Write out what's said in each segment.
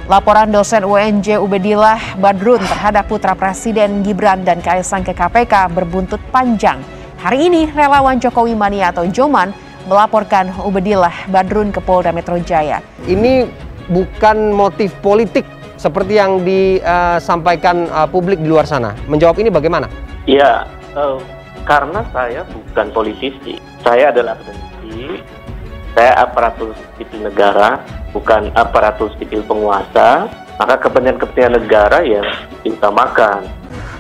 Laporan dosen UNJ Ubedillah Badrun terhadap putra Presiden Gibran dan Kaisang ke KPK berbuntut panjang. Hari ini relawan Jokowi Mania atau Joman melaporkan Ubedillah Badrun ke Polda Metro Jaya. Ini bukan motif politik seperti yang disampaikan publik di luar sana. Menjawab ini bagaimana? Ya, karena saya bukan politisi. Saya adalah akademisi, saya aparatur sipil negara, bukan aparatur sipil penguasa, maka kepentingan negara yang diutamakan.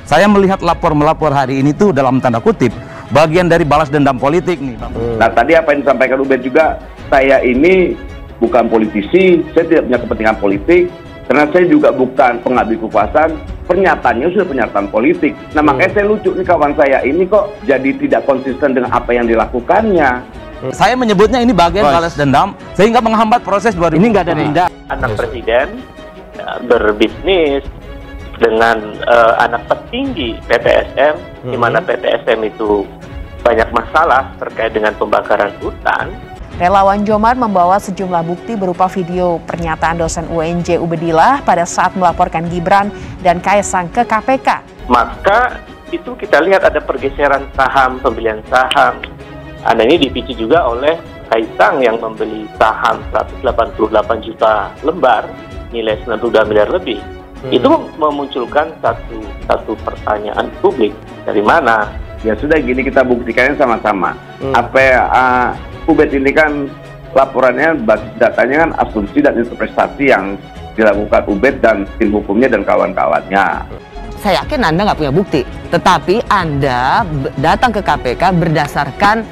Saya melihat melapor hari ini tuh dalam tanda kutip bagian dari balas dendam politik nih. Nah tadi apa yang disampaikan Ubed juga, saya ini bukan politisi, saya tidak punya kepentingan politik, karena saya juga bukan pengabdi kekuasaan. Pernyataannya sudah pernyataan politik. Nah makanya saya lucu nih kawan saya ini kok jadi tidak konsisten dengan apa yang dilakukannya. Saya menyebutnya ini bagian balas dendam sehingga menghambat proses 2000. Ini nggak ada tindak. Anak presiden berbisnis dengan anak petinggi PTSM, di mana PTSM itu banyak masalah terkait dengan pembakaran hutan. Relawan Joman membawa sejumlah bukti berupa video pernyataan dosen UNJ Ubedillah pada saat melaporkan Gibran dan Kaisang ke KPK. Maka itu kita lihat ada pergeseran saham, pembelian saham. Nah ini dipicu juga oleh Kaisang yang membeli saham 188 juta lembar, nilai 92 miliar lebih. Itu memunculkan satu pertanyaan publik, dari mana? Ya sudah gini, kita buktikannya sama-sama. Ubed ini kan laporannya basis datanya kan asumsi dan interpretasi yang dilakukan Ubed dan tim hukumnya dan kawan-kawannya. Saya yakin Anda nggak punya bukti, tetapi Anda datang ke KPK berdasarkan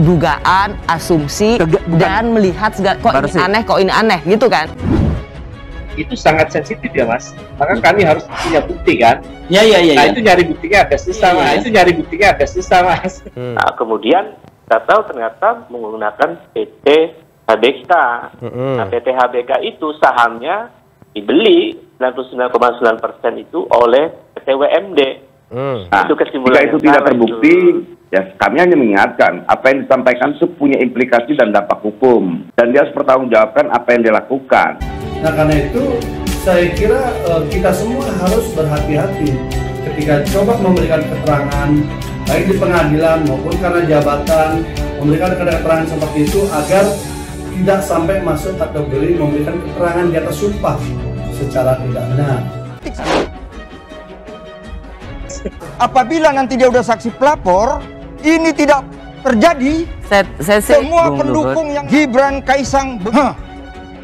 dugaan, asumsi, dan melihat kok ini aneh gitu kan? Itu sangat sensitif ya Mas, maka kami harus punya bukti kan? Nah itu nyari buktinya agak susah Mas. Nah kemudian kita tahu ternyata menggunakan PT HBK. Nah PT HBK itu sahamnya dibeli 99,9% itu oleh PT WMD. Nah, jika itu tidak terbukti, ya kami hanya mengingatkan apa yang disampaikan itu punya implikasi dan dampak hukum, dan dia harus bertanggungjawabkan apa yang dilakukan. Nah karena itu saya kira kita semua harus berhati-hati ketika coba memberikan keterangan baik di pengadilan maupun karena jabatan, memberikan keterangan seperti itu agar tidak sampai masuk kategori memberikan keterangan di atas sumpah secara tidak benar. Apabila nanti dia udah saksi pelapor, ini tidak terjadi, semua pendukung yang Gibran, Kaisang,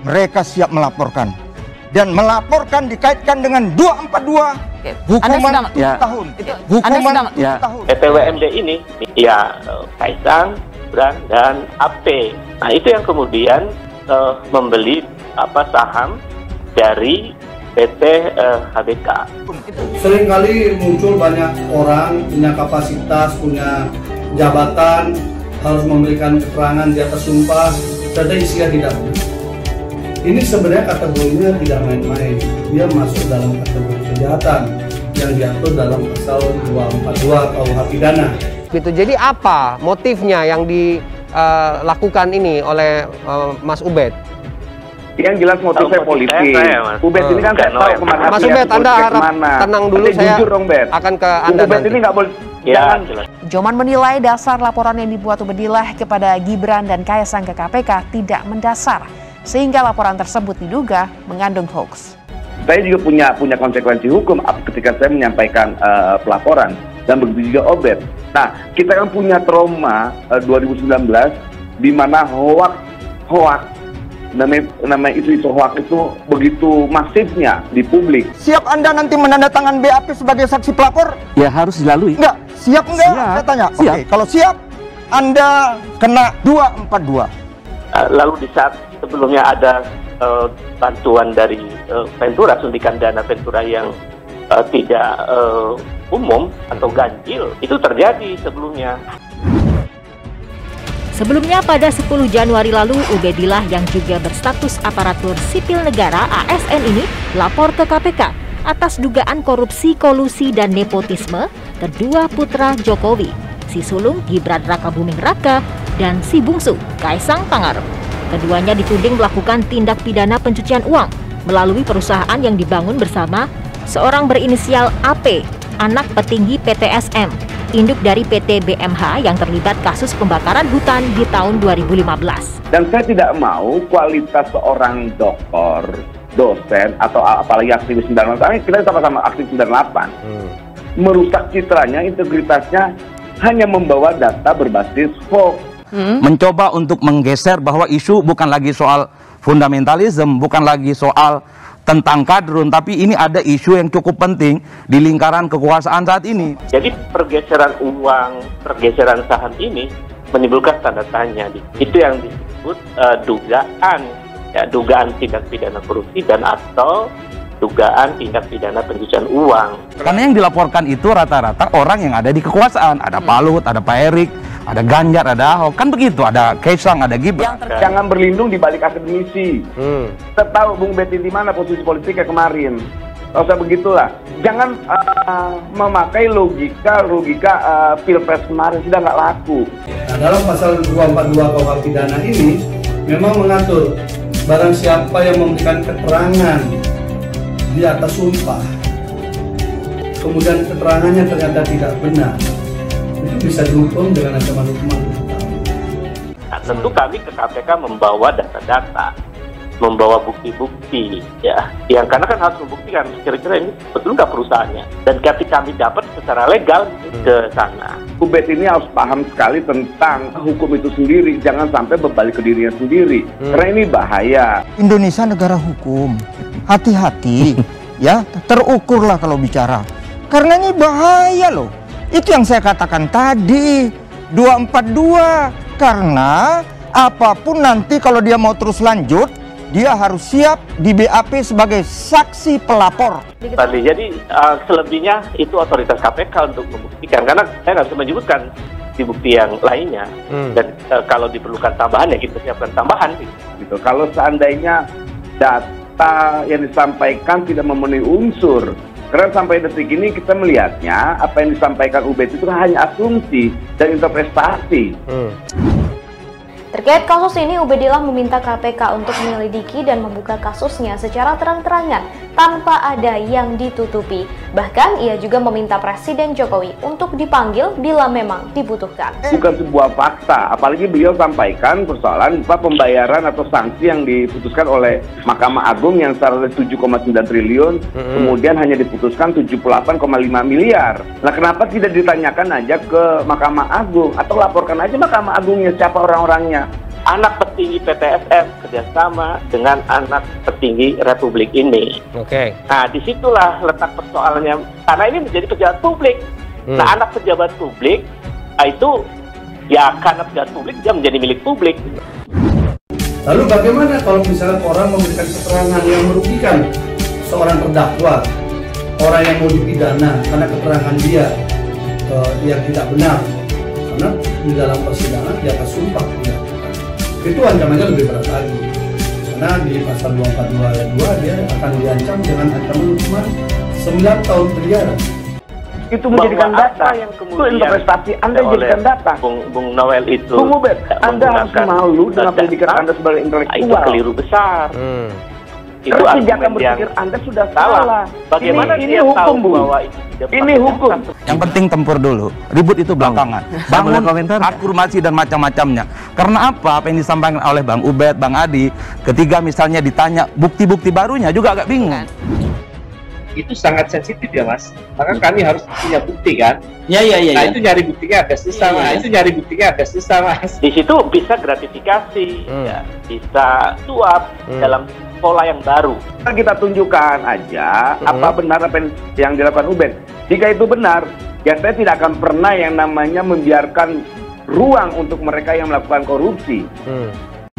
mereka siap melaporkan. Dan melaporkan dikaitkan dengan 242 hukuman 7 tahun. Hukuman 7 tahun. PT WMD ini ya Kaisang, Gibran, dan AP. Nah itu yang kemudian membeli saham dari PT HBK. Seringkali muncul banyak orang punya kapasitas, punya jabatan, harus memberikan keterangan di atas sumpah, serta isinya tidak benar. Ini sebenarnya kategorinya tidak main-main. Dia masuk dalam kategori kejahatan yang diatur dalam pasal 242 KUH Pidana. Gitu. Jadi apa motifnya yang dilakukan ini oleh Mas Ubed? Yang jelas motifnya politik. Ubed ini kan saya tahu kemana. Mas Ubed, Anda harap tenang dulu, saya akan ke Anda Ubed ini nggak boleh. Joman menilai dasar laporan yang dibuat Ubedillah kepada Gibran dan Kaisang ke KPK tidak mendasar, sehingga laporan tersebut diduga mengandung hoax. Saya juga punya konsekuensi hukum ketika saya menyampaikan pelaporan, dan begitu juga Ubed. Nah, kita kan punya trauma 2019 di mana hoax namanya isu hoax itu begitu masifnya di publik. Siap Anda nanti menandatangan BAP sebagai saksi pelapor? Ya harus dilalui. Enggak, siap enggak? Siap. Saya tanya. Oke, kalau siap, Anda kena 242. Lalu di saat sebelumnya ada bantuan dari Ventura, suntikan dana Ventura yang tidak umum atau ganjil, itu terjadi sebelumnya. Sebelumnya pada 10 Januari lalu, Ubedillah yang juga berstatus aparatur sipil negara ASN ini lapor ke KPK atas dugaan korupsi, kolusi, dan nepotisme kedua putra Jokowi, si sulung Gibran Rakabuming Raka dan si bungsu Kaisang Pangarep. Keduanya dituding melakukan tindak pidana pencucian uang melalui perusahaan yang dibangun bersama seorang berinisial AP, anak petinggi PTSM, induk dari PT BMH yang terlibat kasus pembakaran hutan di tahun 2015. Dan saya tidak mau kualitas seorang dokter, dosen, atau apalagi aktivis 98, kita sama-sama aktivis 98, merusak citranya, integritasnya, hanya membawa data berbasis hoax. Mencoba untuk menggeser bahwa isu bukan lagi soal fundamentalisme, bukan lagi soal tentang kadrun, tapi ini ada isu yang cukup penting di lingkaran kekuasaan saat ini. Jadi pergeseran uang, pergeseran saham ini menimbulkan tanda tanya. Itu yang disebut dugaan tindak pidana korupsi dan atau dugaan tindak pidana pencucian uang. Karena yang dilaporkan itu rata-rata orang yang ada di kekuasaan. Ada Pak Luhut, ada Pak Erik, ada Ganjar, ada Ahok, kan begitu, ada Kaisang, ada Gibran. Jangan berlindung di balik akademisi. Kita tahu Bung Betty di mana posisi politiknya kemarin. Gak usah begitulah. Jangan memakai logika Pilpres kemarin, sudah nggak laku. Nah, dalam pasal 242 KUH pidana ini memang mengatur barang siapa yang memberikan keterangan di atas sumpah, kemudian keterangannya ternyata tidak benar, itu bisa dihukum dengan ancaman hukuman 7 tahun. Nah, tentu kami ke KPK membawa data-data, membawa bukti-bukti, ya, yang karena kan harus membuktikan kira-kira ini betul nggak perusahaannya, dan ketika kami dapat secara legal ke sana. Ubed ini harus paham sekali tentang hukum itu sendiri, jangan sampai berbalik ke dirinya sendiri, karena ini bahaya. Indonesia negara hukum, hati-hati, ya, terukurlah kalau bicara, karena ini bahaya loh. Itu yang saya katakan tadi, 242, karena apapun nanti kalau dia mau terus lanjut, dia harus siap di BAP sebagai saksi pelapor. Tadi, jadi selebihnya itu otoritas KPK untuk membuktikan, karena saya nggak bisa menyebutkan di bukti yang lainnya, dan kalau diperlukan tambahan ya kita siapkan tambahan. Gitu. Kalau seandainya data yang disampaikan tidak memenuhi unsur, karena sampai detik ini kita melihatnya apa yang disampaikan Ubed itu hanya asumsi dan interpretasi. Terkait kasus ini, Ubedillah meminta KPK untuk menyelidiki dan membuka kasusnya secara terang-terangan tanpa ada yang ditutupi. Bahkan ia juga meminta Presiden Jokowi untuk dipanggil bila memang dibutuhkan. Bukan sebuah fakta, apalagi beliau sampaikan persoalan pembayaran atau sanksi yang diputuskan oleh Mahkamah Agung yang secara 7,9 triliun, kemudian hanya diputuskan 78,5 miliar. Nah, kenapa tidak ditanyakan aja ke Mahkamah Agung atau laporkan aja Mahkamah Agungnya siapa orang-orangnya? Anak petinggi PTSM kerjasama dengan anak petinggi Republik ini. Oke. Nah, disitulah letak persoalannya. Karena ini menjadi pejabat publik. Nah, anak pejabat publik itu ya karena pejabat publik dia menjadi milik publik. Lalu bagaimana kalau misalnya orang memberikan keterangan yang merugikan seorang terdakwa, orang yang mau dipidana karena keterangan dia yang tidak benar, karena di dalam persidangan di atas sumpah ya. Itu ancamannya lebih berat lagi, karena di pasal 242 ayat 2 dia akan diancam dengan ancaman hukuman 9 tahun penjara. Itu menjadikan data yang kemudian itu investasi Anda jadikan data. Bung Noel itu, Bung Ubed, Anda harus malu dengan pendidikan Anda sebagai intelektual. Itu keliru besar. Itu kebijakan berpikir Anda sudah salah. Bagaimana ini hukum, Bu? Ini hukum. Yang penting tempur dulu, ribut itu belakangan. Bangun akurmasi dan macam-macamnya. Karena apa yang disampaikan oleh Bang Ubed, Bang Adi, ketika misalnya ditanya bukti-bukti barunya juga agak bingung. Itu sangat sensitif ya, Mas. Maka kami harus punya bukti kan. Iya. Nah, itu nyari buktinya ada susah, Mas. Itu nyari buktinya ada susah, Mas. Di situ bisa gratifikasi, ya, bisa suap dalam pola yang baru. Kita tunjukkan aja apa benar apa yang dilakukan Ubed. Jika itu benar, ya saya tidak akan pernah yang namanya membiarkan ruang untuk mereka yang melakukan korupsi.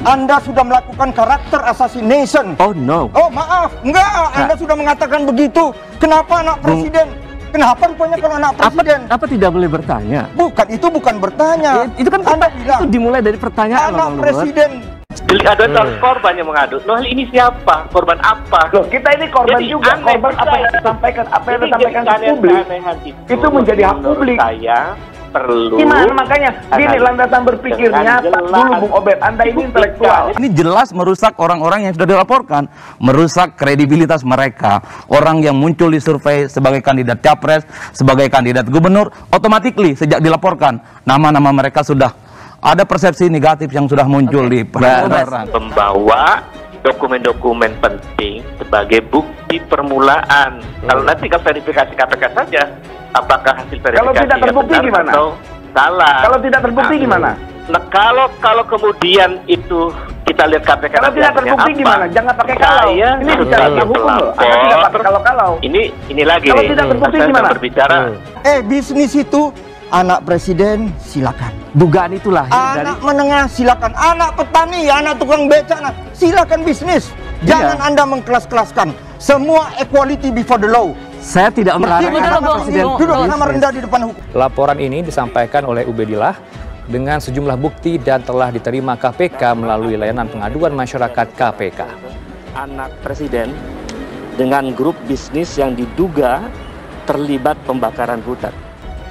Anda sudah melakukan karakter assassination. Oh no. Oh maaf, enggak. Anda sudah mengatakan begitu. Kenapa anak presiden? Kenapa rupanya kalau anak presiden? Apa tidak boleh bertanya? Bukan, itu bukan bertanya. Itu kan Anda bilang. Itu dimulai dari pertanyaan. Anak presiden. Ada korban yang mengadu. Noel ini siapa? Korban apa? Loh, kita ini korban jadi juga. Korban apa yang disampaikan? Apa yang disampaikan ke publik? Itu menjadi hak publik. Saya perlu. Gimana makanya gini landasan berpikirnya dulu Bung Obed, Anda ini intelektual. Ini jelas merusak orang-orang yang sudah dilaporkan, merusak kredibilitas mereka. Orang yang muncul di survei sebagai kandidat capres, sebagai kandidat gubernur, otomatis sejak dilaporkan nama-nama mereka sudah ada persepsi negatif yang sudah muncul di permulaan. Membawa dokumen-dokumen penting sebagai bukti permulaan. Kalau nanti ke verifikasi KPK saja, apakah hasil verifikasi kalau tidak terbukti gimana? Atau salah? Kalau tidak terbukti gimana? Nah, kalau kemudian itu kita lihat KPK kalau tidak terbukti apa? Gimana? Jangan pakai kalau. Ini bicara tentang hukum loh. Anda tidak pakai kalau-kalau. Ini lagi. Kalau tidak terbukti gimana? Berbicara. Bisnis itu anak presiden silakan. Dugaan itulah. Anak menengah silakan. Anak petani, anak tukang beca, silakan bisnis. Jangan Anda mengkelas-kelaskan. Semua equality before the law. Saya tidak melarang anak presiden duduk sama rendah di depan hukum. Laporan ini disampaikan oleh Ubedillah dengan sejumlah bukti dan telah diterima KPK melalui layanan pengaduan masyarakat KPK. Anak presiden dengan grup bisnis yang diduga terlibat pembakaran hutan.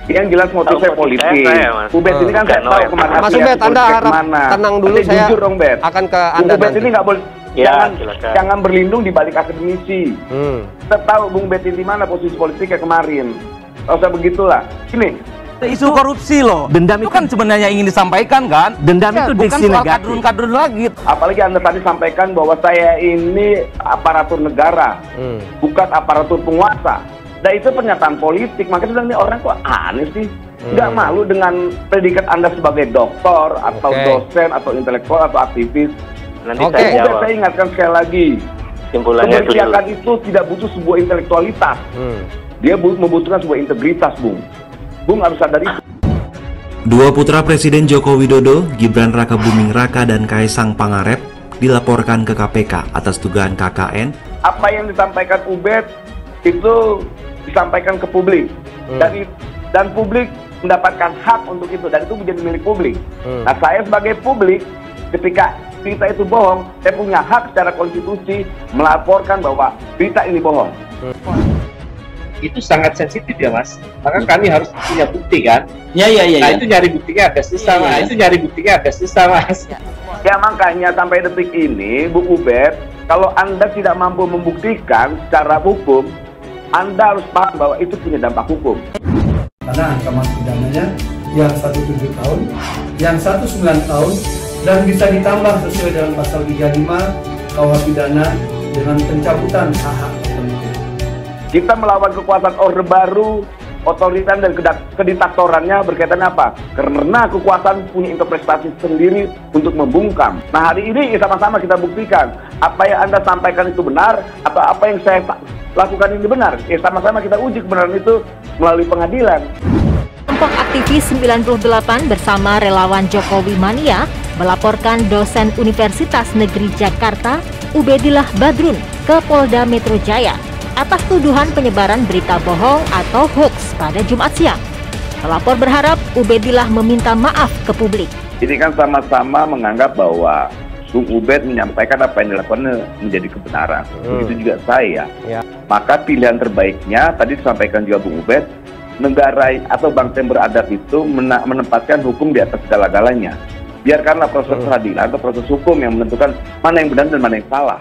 Yang jelas motifnya politik. Ubed ini kan saya tahu kemana. Mas Ubed, Anda harap tenang dulu, saya jujur dong, Bet. Akan ke Anda Ubed ini nggak boleh. Ya, jangan berlindung di balik akademisi. Kita tahu Bung Bet di mana posisi politiknya kemarin. Nggak usah begitulah. Ini isu korupsi loh. Dendam itu kan sebenarnya ingin disampaikan kan? Dendam itu diksi negatif. Kadrun lagi. Apalagi Anda tadi sampaikan bahwa saya ini aparatur negara, bukan aparatur penguasa. Dan itu pernyataan politik, makanya ini orang kok aneh sih. Nggak malu dengan predikat Anda sebagai doktor, atau dosen, atau intelektual, atau aktivis. Nanti saya ingatkan sekali lagi, keberpihakan itu tidak butuh sebuah intelektualitas. Dia membutuhkan sebuah integritas, Bung. Bung harus sadar itu. Dua putra Presiden Joko Widodo, Gibran Rakabuming Raka dan Kaisang Pangarep, dilaporkan ke KPK atas dugaan KKN. Apa yang disampaikan Ubed itu disampaikan ke publik, dan publik mendapatkan hak untuk itu, dan itu menjadi milik publik. Nah, saya sebagai publik, ketika berita itu bohong, saya punya hak secara konstitusi melaporkan bahwa berita ini bohong. Itu sangat sensitif ya, Mas. Maka kami harus punya bukti kan? Nah, itu nyari buktinya agak susah, Mas. Ya makanya sampai detik ini, Bu Ubed, kalau Anda tidak mampu membuktikan secara hukum, Anda harus paham bahwa itu punya dampak hukum. Karena ancaman pidananya yang 1 7 tahun, yang 1 9 tahun, dan bisa ditambah sesuai dengan pasal 35 KUH pidana dengan pencabutan hak-hak tertentu. Kita melawan kekuasaan Orde Baru, otoritas dan kediktatorannya berkaitan apa? Karena kekuasaan punya interpretasi sendiri untuk membungkam. Nah, hari ini sama-sama kita buktikan apa yang Anda sampaikan itu benar atau apa yang saya lakukan ini benar. Sama-sama kita uji kebenaran itu melalui pengadilan. Kelompok aktivis 98 bersama relawan Jokowi Mania melaporkan dosen Universitas Negeri Jakarta, Ubedillah Badrun, ke Polda Metro Jaya atas tuduhan penyebaran berita bohong atau hoax pada Jumat siang. Pelapor berharap Ubedillah meminta maaf ke publik. Ini kan sama-sama menganggap bahwa Bung Ubed menyampaikan apa yang dilakukan menjadi kebenaran. Begitu juga saya. Maka pilihan terbaiknya, tadi disampaikan juga Bung Ubed, negara atau bangsa yang beradab itu menempatkan hukum di atas segala-galanya. Biarkanlah proses peradilan atau proses hukum yang menentukan mana yang benar dan mana yang salah.